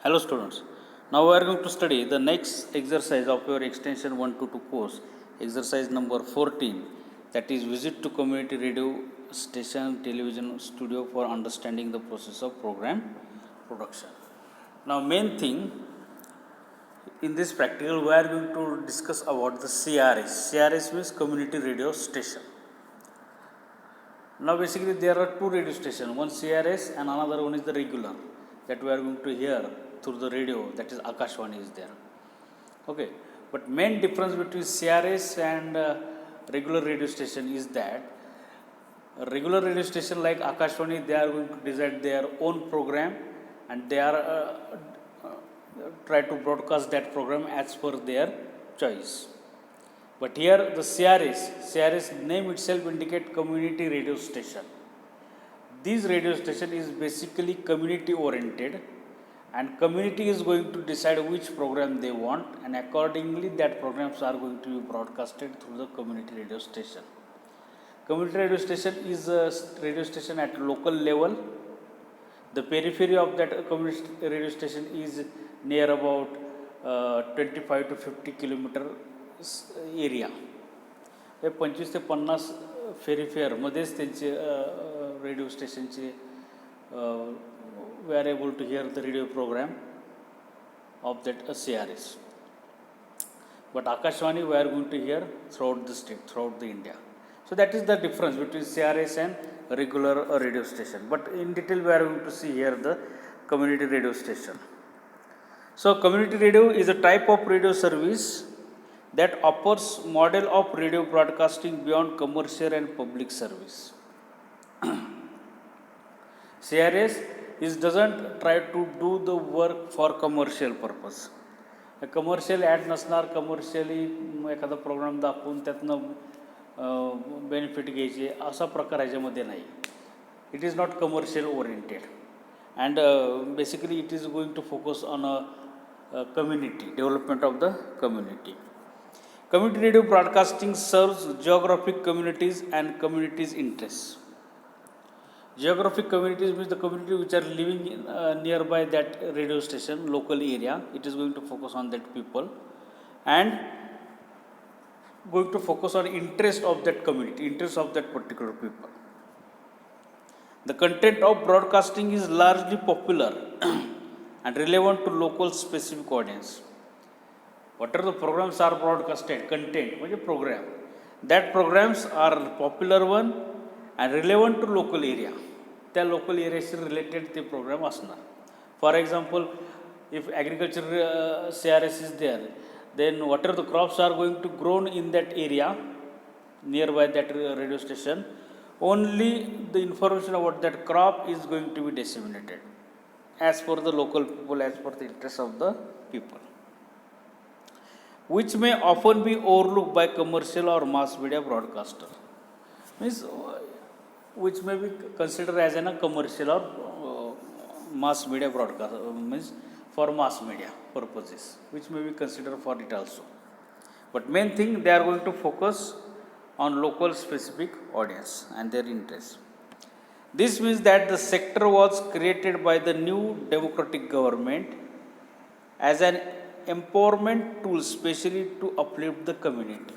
Hello students, now we are going to study the next exercise of your extension 122 course, exercise number 14, that is visit to community radio station television studio for understanding the process of program production. Now main thing in this practical we are going to discuss about the CRS. CRS means community radio station. Now basically there are two radio stations, one CRS and another one is the regular that we are going to hear through the radio, that is Akashvani is there. Okay, but main difference between CRS and regular radio station is that a regular radio station like Akashvani, they are going to design their own program and they are try to broadcast that program as per their choice. But here the CRS name itself indicate community radio station. This radio station is basically community oriented and community is going to decide which program they want and accordingly that programs are going to be broadcasted through the community radio station. Community radio station is a radio station at local level. The periphery of that community radio station is near about 25 to 50 kilometer area हे 25 ते 50 फेरीफेअरमध्येच त्यांचे radio स्टेशनचे we are able to hear the radio program of that CRS. But Akashvani we are going to hear throughout the state, throughout the India. So that is the difference between CRS and regular radio station. But in detail we are going to see here the community radio station. So community radio is a type of radio service that offers model of radio broadcasting beyond commercial and public service. CRS doesn't try to do the work for commercial purpose. Commercial ad नसणार, commercially एखादा program दाखवून त्यातनं benefit घ्यायचे असा प्रकार ह्याच्यामध्ये नाही. It is not commercial oriented and basically it is going to focus on a community, development of the community. Community radio broadcasting serves geographic communities and communities' interests. Geographic communities means the community which are living in, nearby that radio station, local area. It is going to focus on that people and going to focus on interest of that community, interest of that particular people. The content of broadcasting is largely popular and relevant to local specific audience. Whatever the programs are broadcasted, content म्हणजे program, that programs are popular one and relevant to local area. त्या local area related ते program असणार. For example, if agriculture CRS is there, then whatever the crops are going to grown in that area nearby that radio station, only the information about that crop is going to be disseminated as per the local people, as per the interest of the people, which may often be overlooked by commercial or mass media broadcaster. Means which may be considered as a commercial or mass media broadcast, means for mass media purposes, which may be considered for it also. But main thing they are going to focus on local specific audience and their interests. This means that the sector was created by the new democratic government as an empowerment tool specially to uplift the community.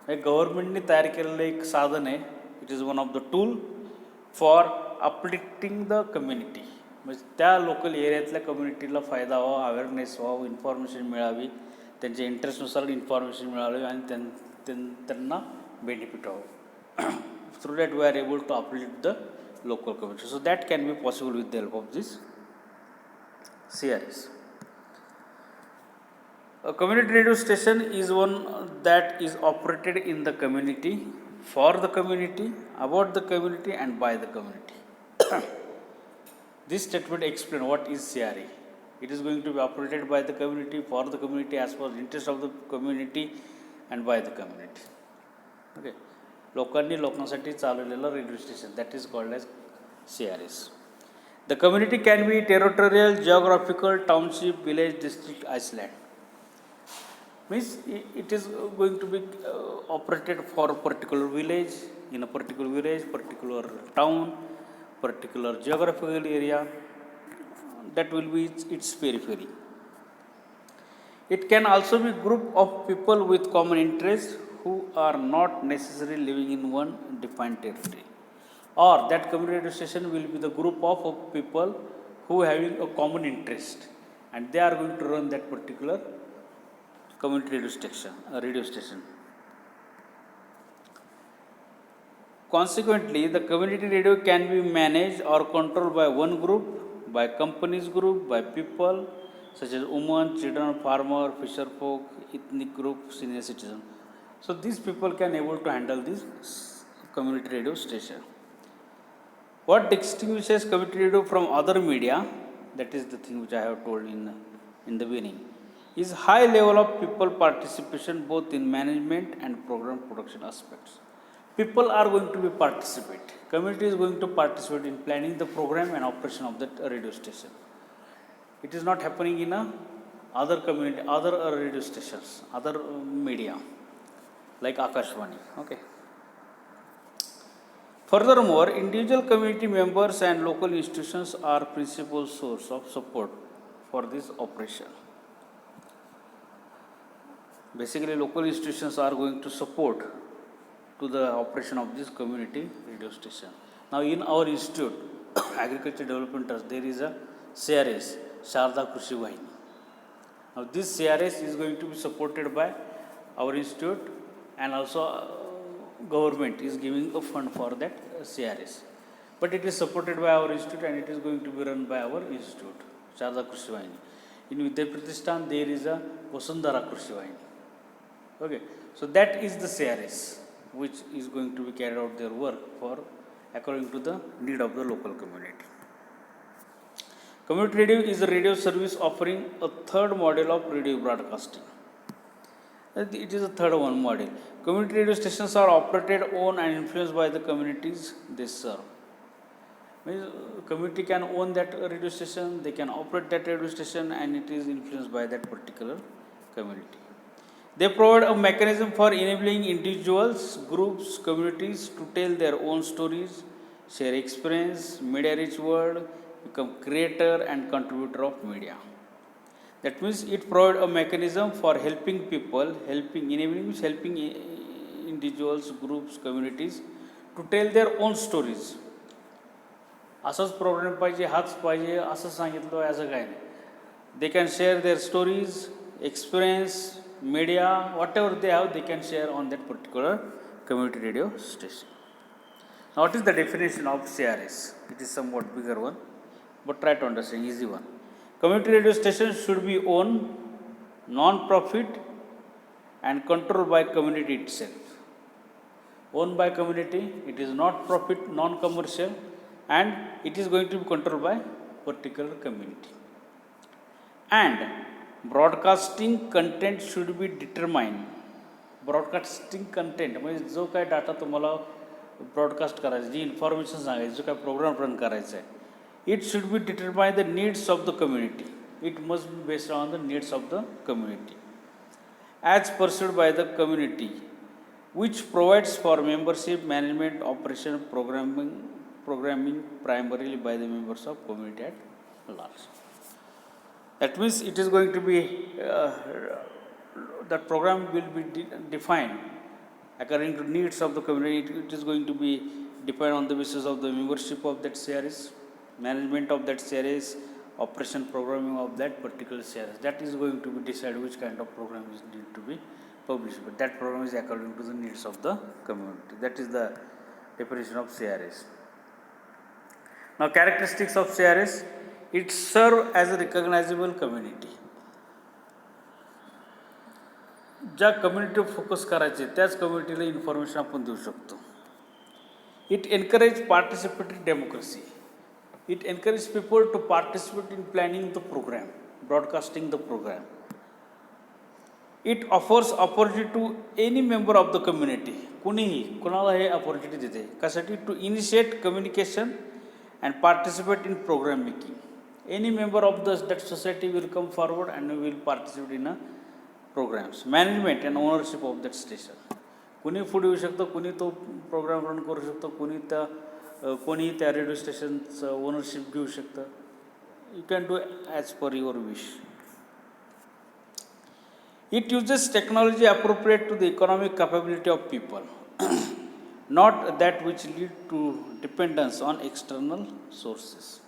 गव्हर्नमेंटने तयार केलेलं एक साधन आहे. It is one of the tool for uplifting the community. म्हणजे त्या local एरियातल्या कम्युनिटीला फायदा व्हावा, अवेअरनेस व्हावं, इन्फॉर्मेशन मिळावी, त्यांच्या इंटरेस्टनुसार इन्फॉर्मेशन मिळावी आणि त्यांना बेनिफिट व्हावं. Through that we are able to uplift the local community. So that can be possible with the help of this CRS. A community radio station is one that is operated in the community, for the community, about the community and by the community. This statement explains what is CRA. It is going to be operated by the community, for the community, as per the interest of the community and by the community. Okay. लोकांनी लोकांसाठी चालवलेलं radio station, that is called as CRS. The community can be territorial, geographical, township, village, district, island. Means it is going to be operated for a particular village, in a particular village, particular town, particular geographical area. that will be its periphery. It can also be group of people with common interests who are not necessarily living in one defined territory. Or that community radio station will be the group of people who having a common interest and they are going to run that particular community radio station. Consequently, the community radio can be managed or controlled by one group, by companies group, by people such as women, children, farmer, fisher folk, ethnic group, senior citizen. So these people can able to handle this community radio station. What distinguishes community radio from other media, that is the thing which I have told in the beginning, is high level of people participation both in management and program production aspects. People are going to be participate. Community is going to participate in planning the program and operation of that radio station. It is not happening in other community, other radio stations, other media like Akashvani. Okay. Furthermore, individual community members and local institutions are principal source of support for this operation. Basically, local institutions are going to support to the operation of this community radio station. Now, in our institute, Agriculture Development Trust, there is a CRS, Sharda Krishi Vahini. Now, this CRS is going to be supported by our institute and also government is giving a fund for that CRS. But it is supported by our institute and it is going to be run by our institute, Sharda Krishi Vahini. In Vidya Pratishthan, there is a Vasundhara Krishi Vahini. Okay, so that is the CRS which is going to be carried out their work for according to the need of the local community. Community radio is a radio service offering a third model of radio broadcasting. It is a third one model. Community radio stations are operated, owned and influenced by the communities they serve. Means community can own that radio station, they can operate that radio station and it is influenced by that particular community. They provide a mechanism for enabling individuals, groups, communities to tell their own stories, share experience, media-rich world, become creator and contributor of media. That means it provides a mechanism for helping people, helping individuals, groups, communities to tell their own stories. असंच programme पाहिजे, हाच पाहिजे असं सांगितलं as a काय नाही. They can share their stories, experience, media, whatever they have, they can share on that particular community radio station. Now, what is the definition of CRS? It is somewhat bigger one, but try to understand, easy one. Community radio station should be owned, non-profit and controlled by community itself. Owned by community, it is not profit, non-commercial and it is going to be controlled by particular community. And broadcasting content should be determined. Broadcasting content म्हणजे जो काय data तुम्हाला broadcast करायचा, जी information सांगायची, जो काय program run करायचा आहे, it should be determined by the needs of the community. It must be based on the needs of the community as pursued by the community, which provides for membership, management, operation, programming primarily by the members of community at large. That means it is going to be that program will be defined according to needs of the community. It is going to be defined on the basis of the membership of that series, management of that series, operation programming of that particular series. That is going to be decided which kind of program is need to be published. But that program is according to the needs of the community. That is the definition of CRS. Now, characteristics of CRS. It serves as a recognizable community. ज्या community focus करायचे त्याच कम्युनिटीला information आपण देऊ शकतो. It encourage participatory democracy. It encourage people to participate in planning the program, broadcasting the program. It offers opportunity to any member of the community. कुणीही कुणाला हे ऑपॉर्च्युनिटी देते कशासाठी? To initiate communication and participate in program making. Any member of that society will come forward and will participate in programs. Management and ownership of that station. कुणी पुढे येऊ शकतं, कुणी तो प्रोग्राम रन करू शकतो, कोणी त्या रेडिओ स्टेशनचं ओनरशिप घेऊ शकतं. You can do as per your wish. It uses technology appropriate to the economic capability of people, not that which lead to dependence on external sources.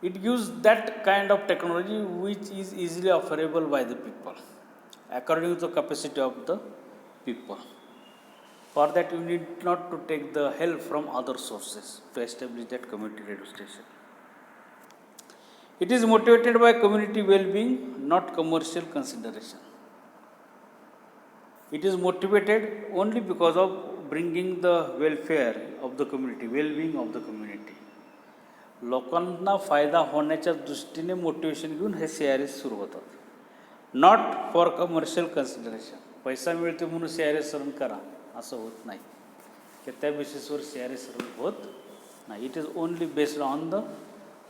It gives that kind of technology which is easily offerable by the people, according to the capacity of the people. For that, you need not to take the help from other sources to establish that community radio station. It is motivated by community well-being, not commercial consideration. It is motivated only because of bringing the welfare of the community, well-being of the community. लोकांना फायदा होण्याच्या दृष्टीने motivation घेऊन हे CRS सुरू होतात. Not for commercial consideration. पैसा मिळतो म्हणून CRS रन करा असं होत नाही, की त्या बेसिसवर CRS रन होत नाही. It is only based on the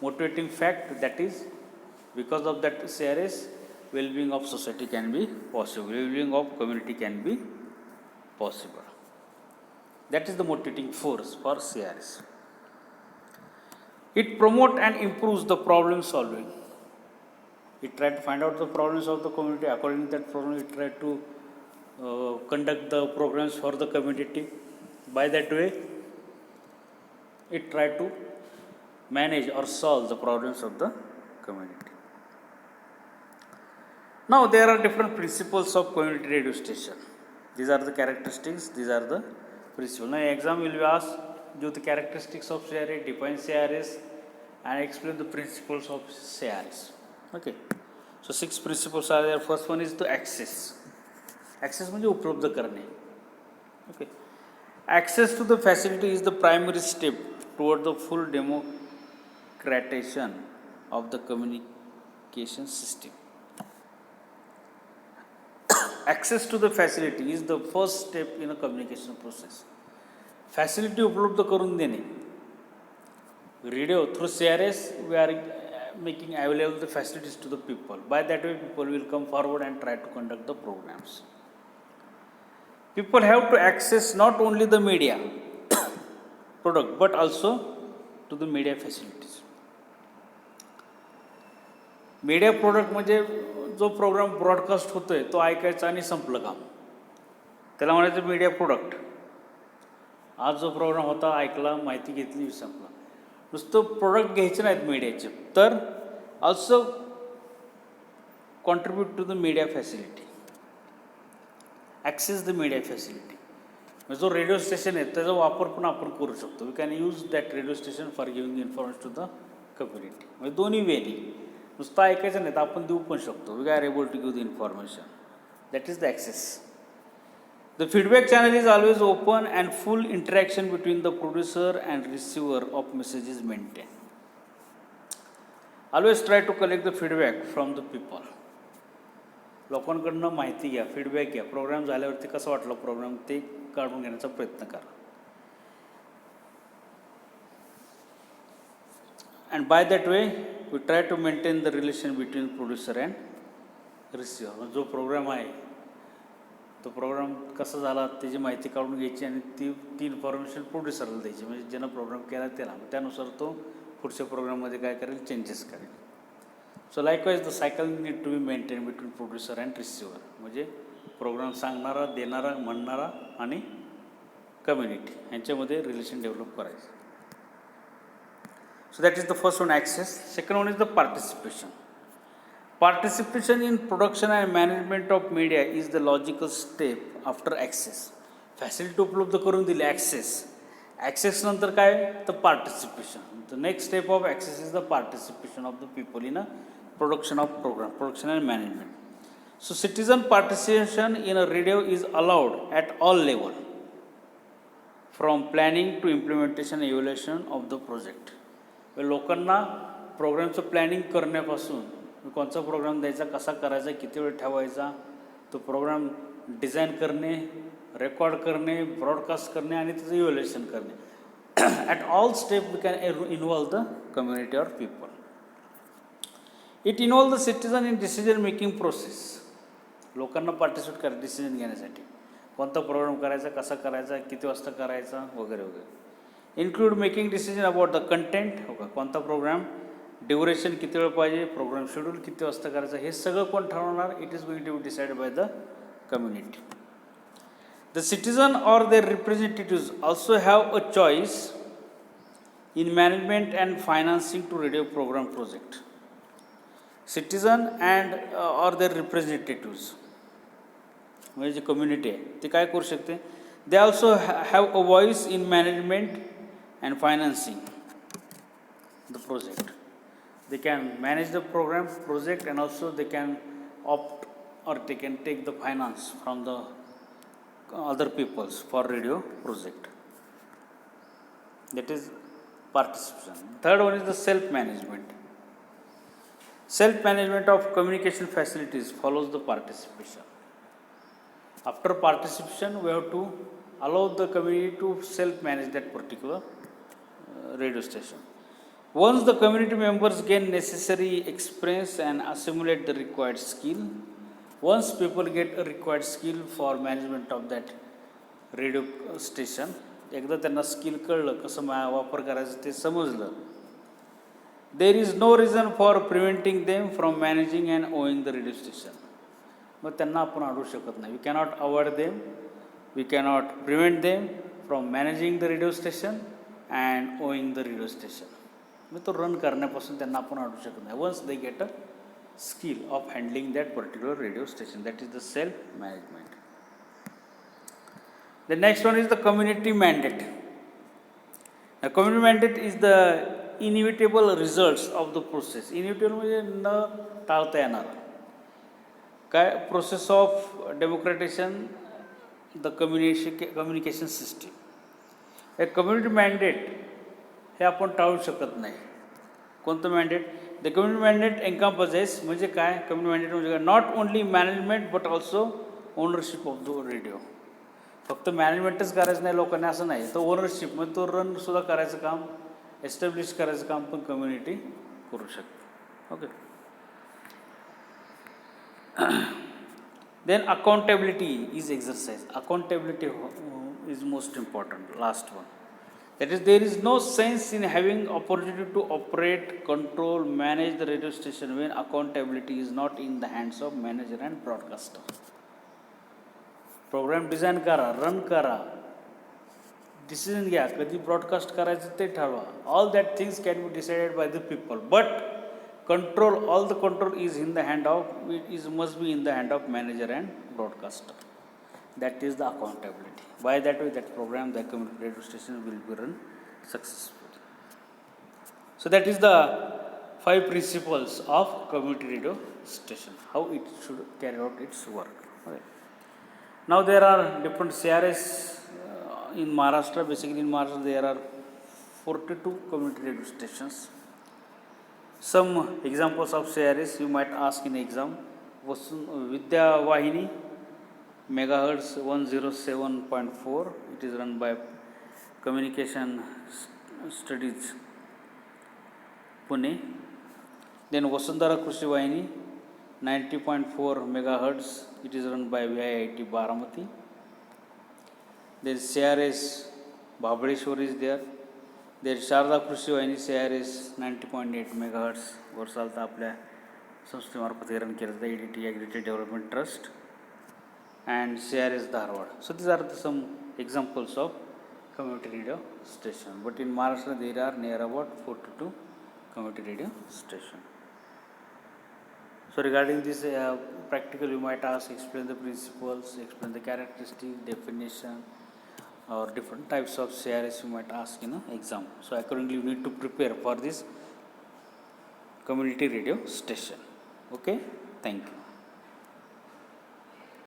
motivating fact, that is because of that CRS, well-being of society can be possible, well-being of community can be possible. That is the motivating force for CRS. It promotes and improves the problem solving. It tries to find out the problems of the community. According to that problem, it tries to conduct the programs for the community. By that way, it tries to manage or solve the problems of the community. Now, there are different principles of community radio station. These are the characteristics, these are the principles. Now, exam will be asked, give the characteristics of CRS, define CRS, and explain the principles of CRS. Okay. So, 6 principles are there. First one is the access. Access म्हणजे उपलब्ध करणे. Okay. Access to the facility is the primary step toward the full democratization of the communication system. Access to the facility is the first step in a communication process. Facility उपलब्ध करून देणे. Radio through CRS, we are making available the facilities to the people. By that way, people will come forward and try to conduct the programs. People have to access not only the media product but also to the media facilities. Media product म्हणजे जो programme broadcast होतोय तो ऐकायचा आणि संपलं काम, त्याला म्हणायचं मीडिया प्रोडक्ट. आज जो प्रोग्राम होता ऐकला, माहिती घेतली, संपला. नुसतं प्रोडक्ट घ्यायचे नाहीत मीडियाचे, तर also contribute to the media facility, access the media facility. म्हणजे जो रेडिओ स्टेशन आहे त्याचा वापर पण आपण करू शकतो. We can use that radio station for giving information to the community. म्हणजे दोन्ही वेली, नुसतं ऐकायचं नाही तर आपण देऊ पण शकतो. We are able to give the information. That is the access. The feedback channel is always open and full interaction between the producer and receiver of message is maintained. Always try to collect the feedback from the people. लोकांकडनं माहिती घ्या, feedback घ्या. Programme झाल्यावरती कसं वाटलं programme ते काढून घेण्याचा प्रयत्न करा. And by that way, we try to maintain the relation between producer and receiver. जो प्रोग्राम आहे तो प्रोग्राम कसा झाला त्याची माहिती काढून घ्यायची आणि ती इन्फॉर्मेशन प्रोड्युसरला द्यायची. म्हणजे ज्यानं प्रोग्राम केला त्याला, त्यानुसार तो पुढच्या प्रोग्राममध्ये काय करेल, चेंजेस करेल. So likewise the cycle need to be maintain between producer and receiver. म्हणजे प्रोग्राम सांगणारा, देणारा, म्हणणारा आणि कम्युनिटी यांच्यामध्ये रिलेशन डेव्हलप करायचं. So that is the first one, access. Second one is the participation. Participation in production and management of media is the logical step after access. Facility उपलब्ध करून दिली, access. Access नंतर काय, तर participation. The next step of access is the participation of the people in a production of program, production and management. So citizen participation in a radio is allowed at all level, from planning to implementation and evaluation of the project. लोकांना प्रोग्रामचं planning करण्यापासून कोणता programme द्यायचा, कसा करायचा, किती वेळ ठेवायचा, तो प्रोग्राम डिझाईन करणे, रेकॉर्ड करणे, ब्रॉडकास्ट करणे आणि त्याचं इव्हॅल्युएशन करणे. At all step we can involve the community or people. It involve the citizen in decision making process. लोकांना पार्टिसिपेट करा डिसिजन घेण्यासाठी, कोणता प्रोग्राम करायचा, कसा करायचा, किती वाजता करायचा, वगैरे वगैरे. Include making decision about the content, हो का, कोणता प्रोग्राम, ड्युरेशन किती वेळ पाहिजे, प्रोग्राम शेड्यूल किती वाजता करायचं, हे सगळं कोण ठरवणार? It is going to be decided by the community. The citizen or their representatives also have a choice in management and financing to radio program project. Citizen and or their representatives, म्हणजे जे community आहे ते काय करू शकते? They also have a voice in management and financing the project. They can manage the programme project and also they can opt or they can take the finance from the other peoples for radio project. That is participation. Third one is the self-management. Self-management of communication facilities follows the participation. After participation, we have to allow the community to self-manage that particular radio station. Once the community members gain necessary experience and assimilate the required skill, once people get a required skill for management of that radio station, एकदा त्यांना skill कळलं, कसं वापर करायचं ते समजलं, there is no reason for preventing them from managing and owning the radio station. मग त्यांना आपण अडवू शकत नाही. We cannot avoid them, we cannot prevent them from managing the radio station and owning the radio station. मग तो run करण्यापासून त्यांना आपण अडवू शकत नाही. Once they get a skill of handling that particular radio station, that is the self management. The next one is the community mandate. The community mandate is the inevitable results of the process. Inevitable म्हणजे न टाळता येणार काय? Process of democratization the communication system. हे community mandate हे आपण टाळू शकत नाही. कोणतं mandate? The community mandate encompasses, म्हणजे काय? कम्युनिटी मॅन्डेट म्हणजे काय? Not only management but also ownership of the radio. फक्त मॅनेजमेंटच करायचं नाही लोकांनी असं नाही, तर ओनरशिप म्हणजे तो रनसुद्धा करायचं काम, एस्टॅब्लिश करायचं काम पण कम्युनिटी करू शकते. Okay. Then accountability is exercise. Accountability is most important, last one. That is, there is no sense in having opportunity to operate, control, manage the radio station when accountability is not in the hands of manager and broadcaster. Programme design करा, run करा, decision घ्या, कधी broadcast करायचं ते ठरवा. All that things can be decided by the people, but control, all the control is in the hand of, must be in the hand of manager and broadcaster. That is the accountability. By that way, that program, the community radio station will be run successfully. So that is the 5 principles of community radio station, how it should carry out its work. Okay. Now there are different CRS in Maharashtra. Basically in Maharashtra there are 42 community radio stations. Some examples of CRS you might ask in exam. Vidya Vahini, megahertz 107.4, it is run by Communication Studies Pune. Then Vasundhara Krishi Vahini 90.4 megahertz, it is run by VIIT Baramati. Then CRS Bhabaleshwar is there. There Sharda Krishi Vahini CRS 90.8 megahertz, वर चालतं आपल्या संस्थेमार्फत run केलं जातं, EDT Agriculture Development Trust, and CRS Dharwad. So these are some examples of community radio station. But in Maharashtra there are near about 42 community radio station. So regarding this practical, you might ask, explain the principles, explain the characteristic, definition, or different types of CRS you might ask in an exam. So accordingly you need to prepare for this community radio station. Okay, thank you.